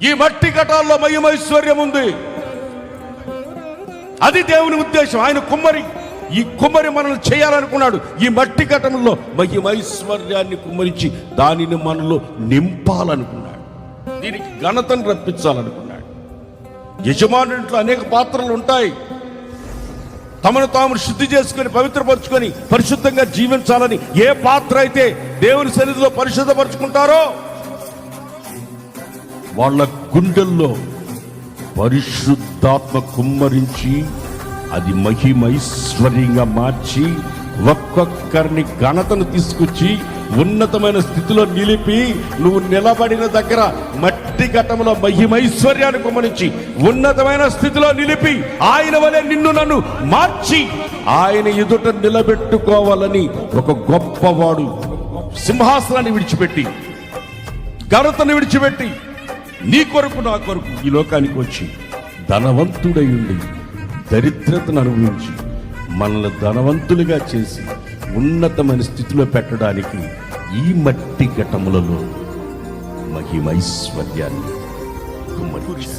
ఈ మట్టి ఘటాల్లో మహిమైశ్వర్యం ఉంది. అది దేవుని ఉద్దేశం. ఆయన కుమ్మరి, ఈ కుమ్మరి మనల్ని చేయాలనుకున్నాడు. ఈ మట్టి ఘటంలో మహిమైశ్వర్యాన్ని కుమ్మరించి దానిని మనలో నింపాలనుకున్నాడు. దీనికి ఘనతను రప్పించాలనుకున్నాడు. యజమానుంట్లో అనేక పాత్రలు ఉంటాయి. తమను తాము శుద్ధి చేసుకొని పవిత్రపరుచుకొని పరిశుద్ధంగా జీవించాలని ఏ పాత్ర అయితే దేవుని సన్నిధిలో పరిశుద్ధపరుచుకుంటారో వాళ్ళ గుండెల్లో పరిశుద్ధాత్మ కుమ్మరించి అది మహిమైశ్వర్యంగా మార్చి ఒక్కొక్కరిని ఘనతను తీసుకొచ్చి ఉన్నతమైన స్థితిలో నిలిపి, నువ్వు నిలబడిన దగ్గర మట్టి ఘటంలో మహిమైశ్వర్యాన్ని కుమ్మరించి ఉన్నతమైన స్థితిలో నిలిపి ఆయన వలె నిన్ను నన్ను మార్చి ఆయన ఎదుట నిలబెట్టుకోవాలని ఒక గొప్పవాడు సింహాసనాన్ని విడిచిపెట్టి, ఘనతను విడిచిపెట్టి నీ కొరకు నా కొరకు ఈ లోకానికి వచ్చి ధనవంతుడై ఉండి దరిద్రతను అనుభవించి మనల్ని ధనవంతులుగా చేసి ఉన్నతమైన స్థితిలో పెట్టడానికి ఈ మట్టి ఘటములలో మహిమైశ్వర్యాన్ని కుమ్మరించి